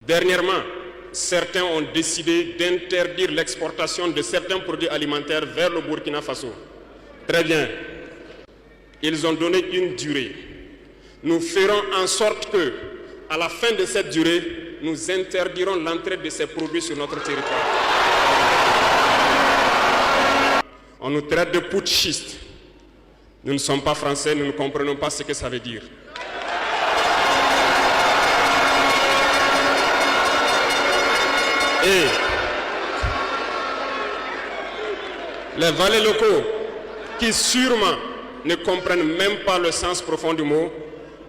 Dernièrement, certains ont décidé d'interdire l'exportation de certains produits alimentaires vers le Burkina Faso. Très bien. Ils ont donné une durée. Nous ferons en sorte que, à la fin de cette durée, nous interdirons l'entrée de ces produits sur notre territoire. On nous traite de putschistes. Nous ne sommes pas français, nous ne comprenons pas ce que ça veut dire. Et les valets locaux, qui sûrement ne comprennent même pas le sens profond du mot,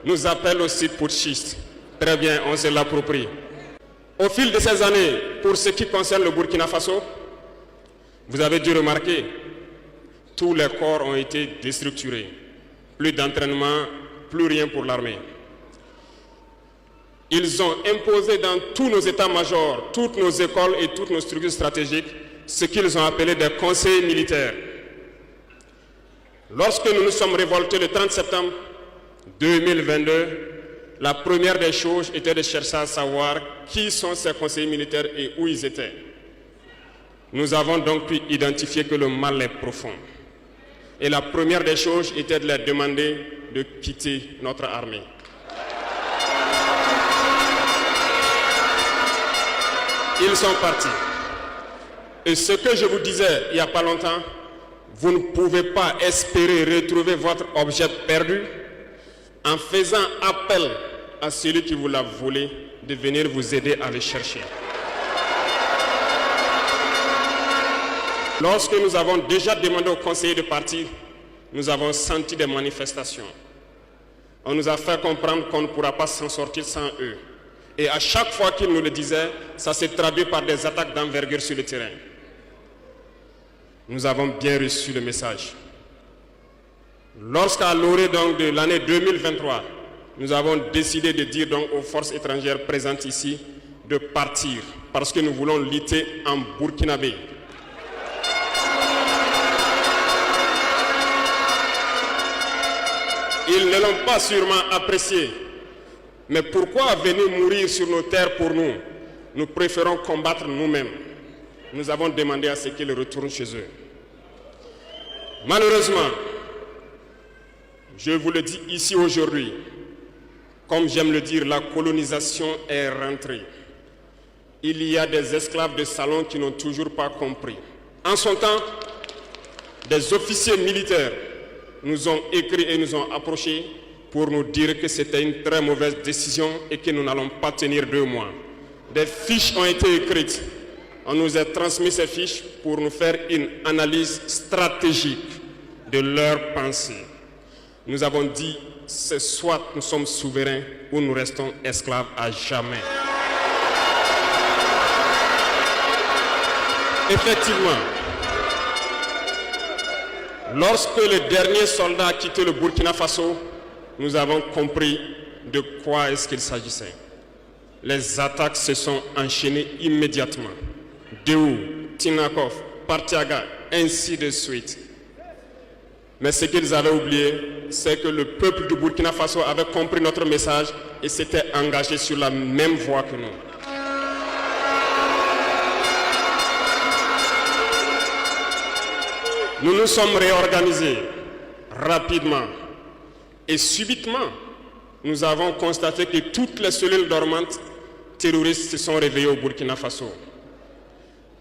nous appellent aussi putschistes. Très bien, on se l'approprie. Au fil de ces années, pour ce qui concerne le Burkina Faso, vous avez dû remarquer, tous les corps ont été déstructurés. Plus d'entraînement, plus rien pour l'armée. Ils ont imposé dans tous nos états-majors, toutes nos écoles et toutes nos structures stratégiques, ce qu'ils ont appelé des conseils militaires. Lorsque nous nous sommes révoltés le 30 septembre 2022, la première des choses était de chercher à savoir qui sont ces conseillers militaires et où ils étaient. Nous avons donc pu identifier que le mal est profond. Et la première des choses était de leur demander de quitter notre armée. Ils sont partis. Et ce que je vous disais il n'y a pas longtemps, vous ne pouvez pas espérer retrouver votre objet perdu en faisant appel à celui qui vous l'a volé de venir vous aider à le chercher. Lorsque nous avons déjà demandé aux conseillers de partir, nous avons senti des manifestations. On nous a fait comprendre qu'on ne pourra pas s'en sortir sans eux. Et à chaque fois qu'ils nous le disaient, ça s'est traduit par des attaques d'envergure sur le terrain. Nous avons bien reçu le message. Lorsqu'à l'orée de l'année 2023, nous avons décidé de dire donc aux forces étrangères présentes ici de partir parce que nous voulons lutter en burkinabé. Ils ne l'ont pas sûrement apprécié. Mais pourquoi venir mourir sur nos terres pour nous? Nous préférons combattre nous-mêmes. Nous avons demandé à ce qu'ils retournent chez eux. Malheureusement, je vous le dis ici aujourd'hui, comme j'aime le dire, la colonisation est rentrée. Il y a des esclaves de salon qui n'ont toujours pas compris. En son temps, des officiers militaires nous ont écrit et nous ont approchés pour nous dire que c'était une très mauvaise décision et que nous n'allons pas tenir 2 mois. Des fiches ont été écrites. On nous a transmis ces fiches pour nous faire une analyse stratégique de leurs pensées. Nous avons dit, c'est soit nous sommes souverains ou nous restons esclaves à jamais. Effectivement, lorsque le dernier soldat a quitté le Burkina Faso, nous avons compris de quoi est-ce qu'il s'agissait. Les attaques se sont enchaînées immédiatement. Déou, Tinakov, Partiaga, ainsi de suite. Mais ce qu'ils avaient oublié, c'est que le peuple du Burkina Faso avait compris notre message et s'était engagé sur la même voie que nous. Nous nous sommes réorganisés rapidement et subitement, nous avons constaté que toutes les cellules dormantes terroristes se sont réveillées au Burkina Faso.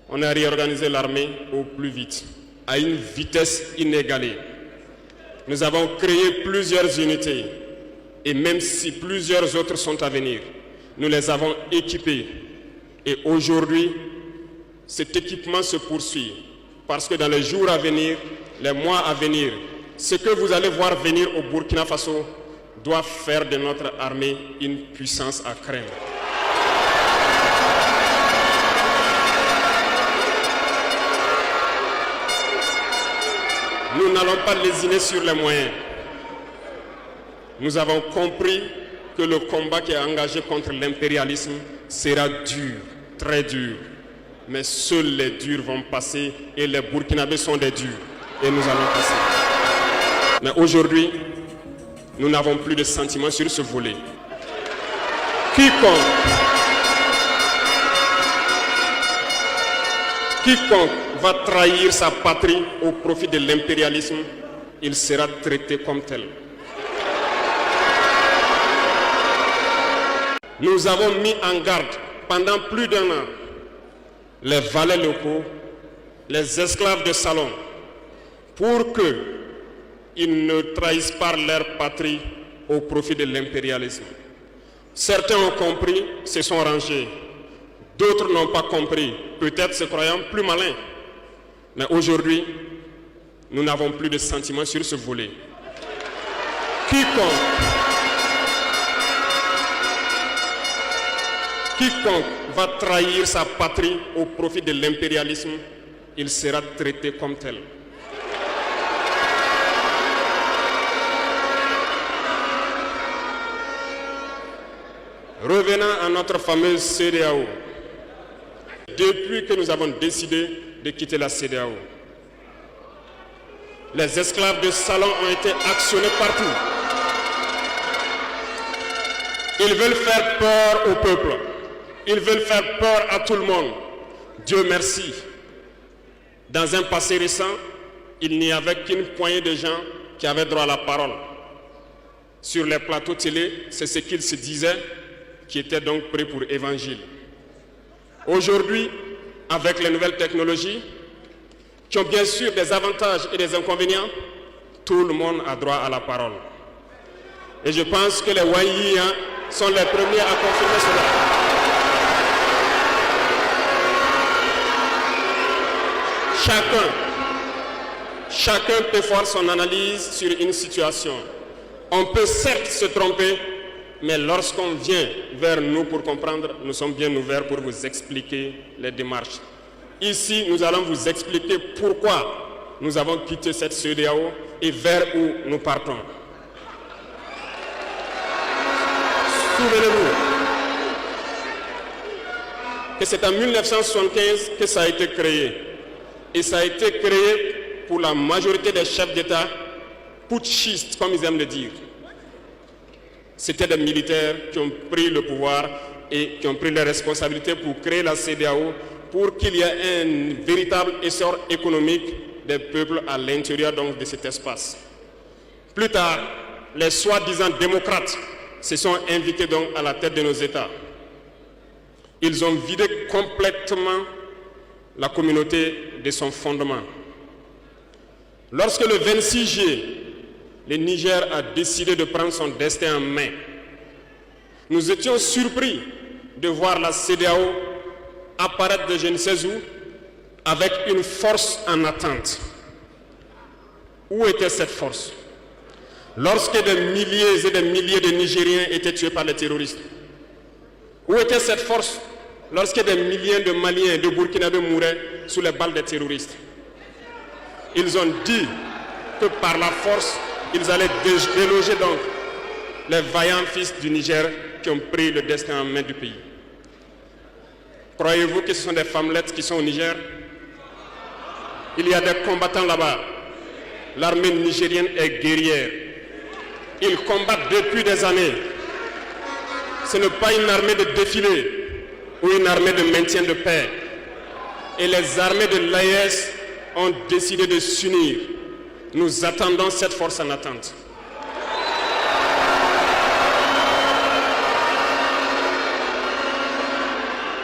On a réorganisé l'armée au plus vite, à une vitesse inégalée. Nous avons créé plusieurs unités et même si plusieurs autres sont à venir, nous les avons équipées. Et aujourd'hui, cet équipement se poursuit parce que dans les jours à venir, les mois à venir, ce que vous allez voir venir au Burkina Faso doit faire de notre armée une puissance à craindre. Nous n'allons pas lésiner sur les moyens. Nous avons compris que le combat qui est engagé contre l'impérialisme sera dur, très dur. Mais seuls les durs vont passer et les Burkinabés sont des durs. Et nous allons passer. Mais aujourd'hui, nous n'avons plus de sentiments sur ce volet. Quiconque Quiconque va trahir sa patrie au profit de l'impérialisme, il sera traité comme tel. Nous avons mis en garde pendant plus d'1 an les valets locaux, les esclaves de salon, pour qu'ils ne trahissent pas leur patrie au profit de l'impérialisme. Certains ont compris, se sont rangés. D'autres n'ont pas compris, peut-être se croyant plus malins. Mais aujourd'hui, nous n'avons plus de sentiments sur ce volet. Quiconque va trahir sa patrie au profit de l'impérialisme, il sera traité comme tel. Revenant à notre fameuse CEDEAO, depuis que nous avons décidé de quitter la CEDEAO, les esclaves de salon ont été actionnés partout. Ils veulent faire peur au peuple. Ils veulent faire peur à tout le monde. Dieu merci. Dans un passé récent, il n'y avait qu'une poignée de gens qui avaient droit à la parole. Sur les plateaux télé, c'est ce qu'ils se disaient, qui étaient donc prêts pour évangile. Aujourd'hui, avec les nouvelles technologies, qui ont bien sûr des avantages et des inconvénients, tout le monde a droit à la parole. Et je pense que les Wanyi sont les premiers à confirmer cela. Chacun peut faire son analyse sur une situation. On peut certes se tromper, mais lorsqu'on vient vers nous pour comprendre, nous sommes bien ouverts pour vous expliquer les démarches. Ici, nous allons vous expliquer pourquoi nous avons quitté cette CEDEAO et vers où nous partons. Souvenez-vous que c'est en 1975 que ça a été créé. Et ça a été créé pour la majorité des chefs d'État putschistes, comme ils aiment le dire. C'était des militaires qui ont pris le pouvoir et qui ont pris les responsabilités pour créer la CEDEAO, pour qu'il y ait un véritable essor économique des peuples à l'intérieur donc de cet espace. Plus tard, les soi-disant démocrates se sont invités donc à la tête de nos États. Ils ont vidé complètement la communauté de son fondement. Lorsque le 26 juillet, le Niger a décidé de prendre son destin en main, nous étions surpris de voir la CEDEAO apparaître de je ne sais où avec une force en attente. Où était cette force? Lorsque des milliers et des milliers de Nigériens étaient tués par les terroristes, où était cette force lorsque des milliers de Maliens et de Burkinabés mouraient sous les balles des terroristes? Ils ont dit que par la force, ils allaient déloger donc les vaillants fils du Niger qui ont pris le destin en main du pays. Croyez-vous que ce sont des femmelettes qui sont au Niger? Il y a des combattants là-bas. L'armée nigérienne est guerrière. Ils combattent depuis des années. Ce n'est pas une armée de défilé ou une armée de maintien de paix. Et les armées de l'AES ont décidé de s'unir. Nous attendons cette force en attente.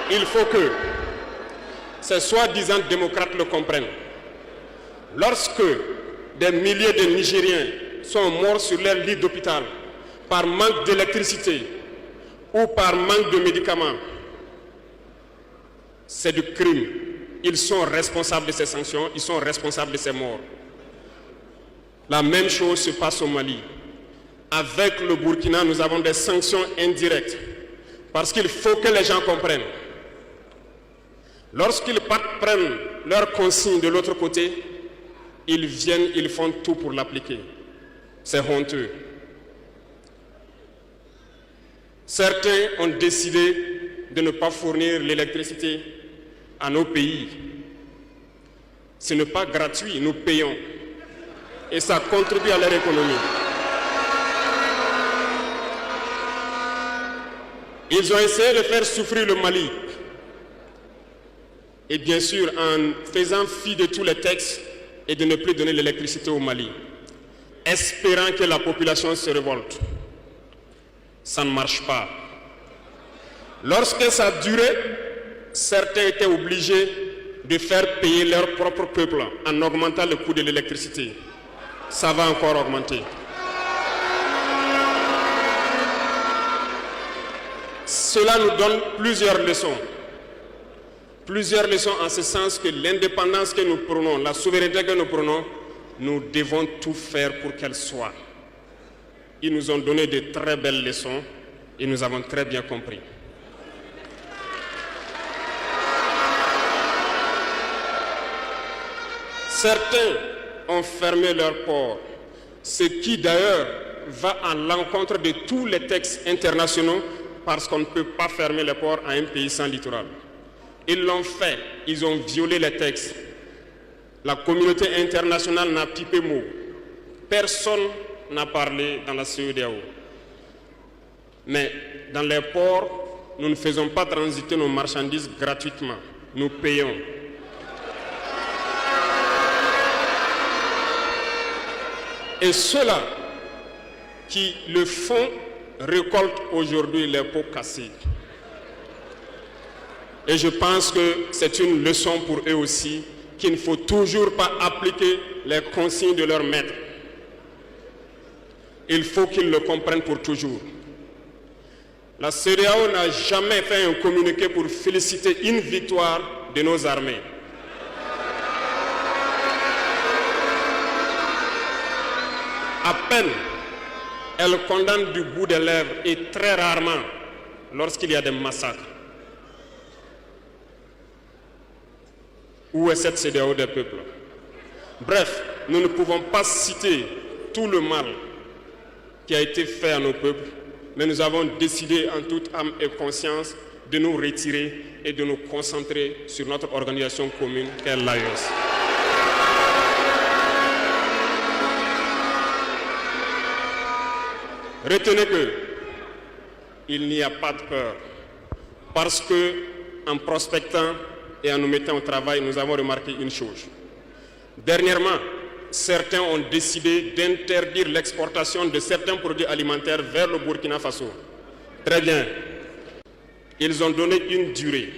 Il faut que ces soi-disant démocrates le comprennent. Lorsque des milliers de Nigériens sont morts sur leur lit d'hôpital par manque d'électricité ou par manque de médicaments, c'est du crime. Ils sont responsables de ces sanctions, ils sont responsables de ces morts. La même chose se passe au Mali. Avec le Burkina, nous avons des sanctions indirectes. Parce qu'il faut que les gens comprennent. Lorsqu'ils prennent leurs consignes de l'autre côté, ils viennent, ils font tout pour l'appliquer. C'est honteux. Certains ont décidé de ne pas fournir l'électricité à nos pays. Ce n'est pas gratuit, nous payons. Et ça contribue à leur économie. Ils ont essayé de faire souffrir le Mali. et bien sûr en faisant fi de tous les textes et de ne plus donner l'électricité au Mali, espérant que la population se révolte. Ça ne marche pas. Lorsque ça durait, certains étaient obligés de faire payer leur propre peuple en augmentant le coût de l'électricité. Ça va encore augmenter. Cela nous donne plusieurs leçons. Plusieurs leçons en ce sens que l'indépendance que nous prenons, la souveraineté que nous prenons, nous devons tout faire pour qu'elle soit. Ils nous ont donné de très belles leçons et nous avons très bien compris. Certains ont fermé leurs ports, ce qui d'ailleurs va à l'encontre de tous les textes internationaux parce qu'on ne peut pas fermer les ports à un pays sans littoral. Ils l'ont fait, ils ont violé les textes. La communauté internationale n'a pipé mot. Personne n'a parlé dans la CEDEAO. Mais dans les ports, nous ne faisons pas transiter nos marchandises gratuitement. Nous payons. Et ceux-là qui le font récoltent aujourd'hui les pots cassés. Et je pense que c'est une leçon pour eux aussi, qu'il ne faut toujours pas appliquer les consignes de leur maître. Il faut qu'ils le comprennent pour toujours. La CEDEAO n'a jamais fait un communiqué pour féliciter une victoire de nos armées. À peine, elle condamne du bout des lèvres et très rarement lorsqu'il y a des massacres. Où est cette CEDEAO des peuples? Bref, nous ne pouvons pas citer tout le mal qui a été fait à nos peuples, mais nous avons décidé en toute âme et conscience de nous retirer et de nous concentrer sur notre organisation commune qu'est l'AES. Retenez que il n'y a pas de peur, parce que en prospectant et en nous mettant au travail, nous avons remarqué une chose. Dernièrement, certains ont décidé d'interdire l'exportation de certains produits alimentaires vers le Burkina Faso. Très bien. Ils ont donné une durée.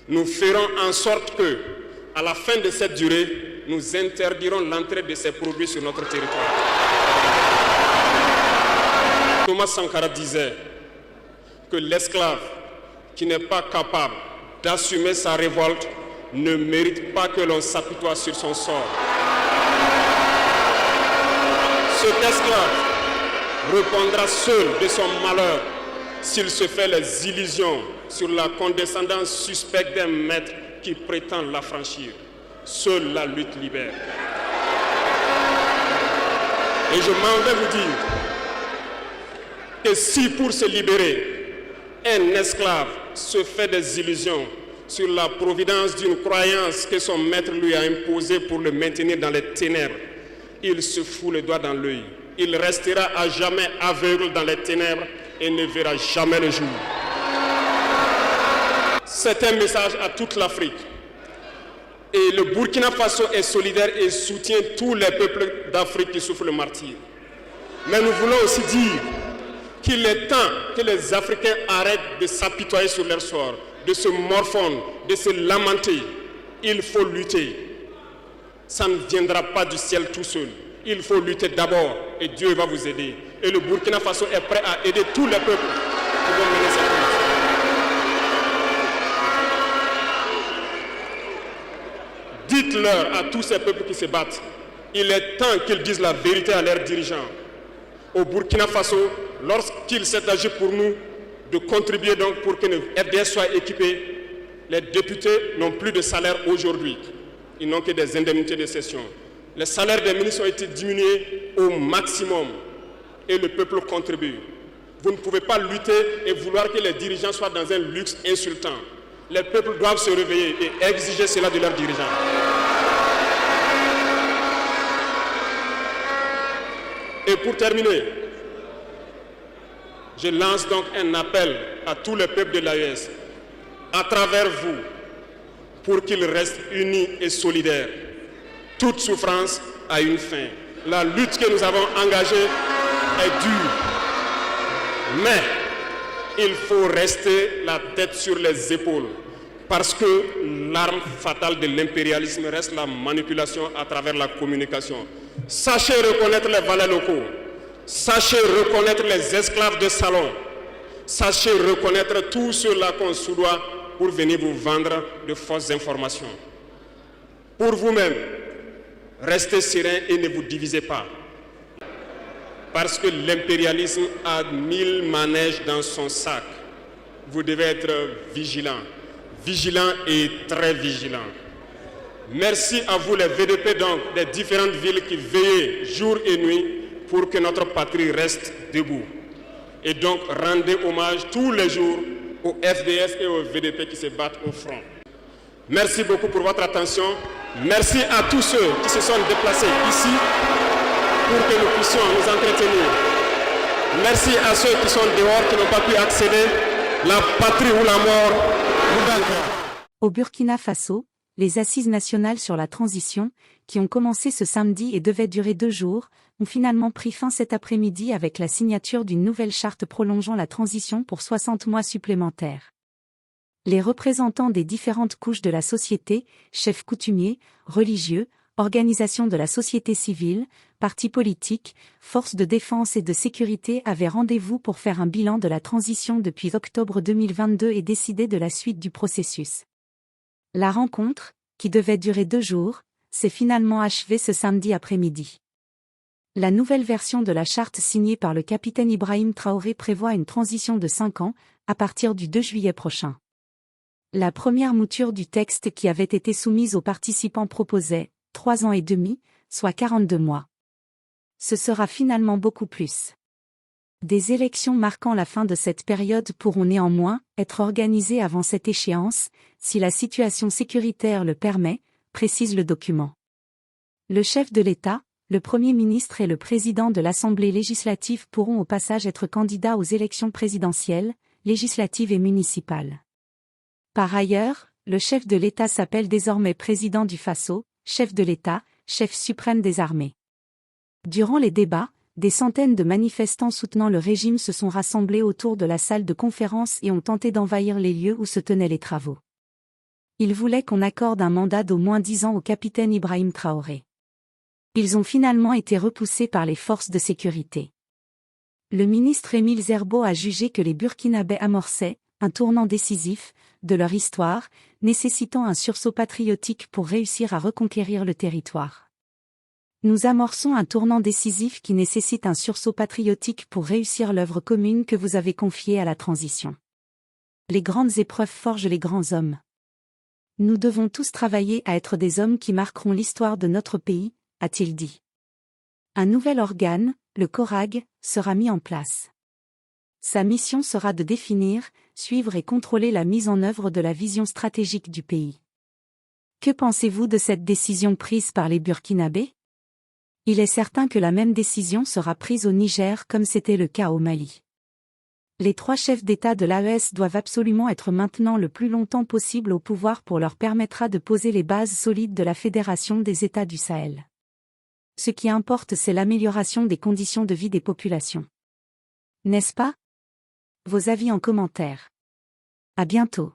Nous ferons en sorte que, à la fin de cette durée, nous interdirons l'entrée de ces produits sur notre territoire. Thomas Sankara disait que l'esclave qui n'est pas capable d'assumer sa révolte ne mérite pas que l'on s'apitoie sur son sort. Cet esclave répondra seul de son malheur s'il se fait les illusions sur la condescendance suspecte d'un maître qui prétend l'affranchir. Seule la lutte libère. Et je m'en vais vous dire que si pour se libérer, un esclave se fait des illusions sur la providence d'une croyance que son maître lui a imposée pour le maintenir dans les ténèbres, il se fout le doigt dans l'œil. Il restera à jamais aveugle dans les ténèbres et ne verra jamais le jour. C'est un message à toute l'Afrique. Et le Burkina Faso est solidaire et soutient tous les peuples d'Afrique qui souffrent le martyre. Mais nous voulons aussi dire qu'il est temps que les Africains arrêtent de s'apitoyer sur leur sort, de se morfondre, de se lamenter. Il faut lutter. Ça ne viendra pas du ciel tout seul. Il faut lutter d'abord et Dieu va vous aider. Et le Burkina Faso est prêt à aider tous les peuples qui vont mener cette lutte. Dites-leur à tous ces peuples qui se battent, il est temps qu'ils disent la vérité à leurs dirigeants. Au Burkina Faso, lorsqu'il s'est agi pour nous de contribuer donc pour que le RDS soit équipé, les députés n'ont plus de salaire aujourd'hui. Ils n'ont que des indemnités de session. Les salaires des ministres ont été diminués au maximum et le peuple contribue. Vous ne pouvez pas lutter et vouloir que les dirigeants soient dans un luxe insultant. Les peuples doivent se réveiller et exiger cela de leurs dirigeants. Et pour terminer, je lance donc un appel à tous les peuples de l'AES, à travers vous, pour qu'ils restent unis et solidaires. Toute souffrance a une fin. La lutte que nous avons engagée est dure. Mais il faut rester la tête sur les épaules parce que l'arme fatale de l'impérialisme reste la manipulation à travers la communication. Sachez reconnaître les valets locaux. Sachez reconnaître les esclaves de salon. Sachez reconnaître tout cela qu'on soudoie pour venir vous vendre de fausses informations. Pour vous-même, restez serein et ne vous divisez pas. Parce que l'impérialisme a 1000 manèges dans son sac. Vous devez être vigilant et très vigilant. Merci à vous les VDP donc des différentes villes qui veillent jour et nuit pour que notre patrie reste debout. Et donc rendez hommage tous les jours aux FDS et aux VDP qui se battent au front. Merci beaucoup pour votre attention. Merci à tous ceux qui se sont déplacés ici pour que nous puissions nous entretenir. Merci à ceux qui sont dehors, qui n'ont pas pu accéder. La patrie ou la mort, nous vaincrons. Au Burkina Faso, les assises nationales sur la transition, qui ont commencé ce samedi et devaient durer 2 jours, ont finalement pris fin cet après-midi avec la signature d'une nouvelle charte prolongeant la transition pour 60 mois supplémentaires. Les représentants des différentes couches de la société, chefs coutumiers, religieux, organisations de la société civile, partis politiques, forces de défense et de sécurité avaient rendez-vous pour faire un bilan de la transition depuis octobre 2022 et décider de la suite du processus. La rencontre, qui devait durer 2 jours, s'est finalement achevée ce samedi après-midi. La nouvelle version de la charte signée par le capitaine Ibrahim Traoré prévoit une transition de 5 ans, à partir du 2 juillet prochain. La première mouture du texte qui avait été soumise aux participants proposait 3 ans et demi, soit 42 mois. Ce sera finalement beaucoup plus. Des élections marquant la fin de cette période pourront néanmoins être organisées avant cette échéance, si la situation sécuritaire le permet, précise le document. Le chef de l'État, le Premier ministre et le président de l'Assemblée législative pourront au passage être candidats aux élections présidentielles, législatives et municipales. Par ailleurs, le chef de l'État s'appelle désormais président du Faso, chef de l'État, chef suprême des armées. Durant les débats, des centaines de manifestants soutenant le régime se sont rassemblés autour de la salle de conférence et ont tenté d'envahir les lieux où se tenaient les travaux. Ils voulaient qu'on accorde un mandat d'au moins 10 ans au capitaine Ibrahim Traoré. Ils ont finalement été repoussés par les forces de sécurité. Le ministre Émile Zerbo a jugé que les Burkinabés amorçaient un tournant décisif de leur histoire, nécessitant un sursaut patriotique pour réussir à reconquérir le territoire. Nous amorçons un tournant décisif qui nécessite un sursaut patriotique pour réussir l'œuvre commune que vous avez confiée à la transition. Les grandes épreuves forgent les grands hommes. Nous devons tous travailler à être des hommes qui marqueront l'histoire de notre pays, a-t-il dit. Un nouvel organe, le CORAG, sera mis en place. Sa mission sera de définir, suivre et contrôler la mise en œuvre de la vision stratégique du pays. Que pensez-vous de cette décision prise par les Burkinabés ? Il est certain que la même décision sera prise au Niger comme c'était le cas au Mali. Les 3 chefs d'État de l'AES doivent absolument être maintenant le plus longtemps possible au pouvoir pour leur permettra de poser les bases solides de la Fédération des États du Sahel. Ce qui importe, c'est l'amélioration des conditions de vie des populations. N'est-ce pas ? Vos avis en commentaire. À bientôt.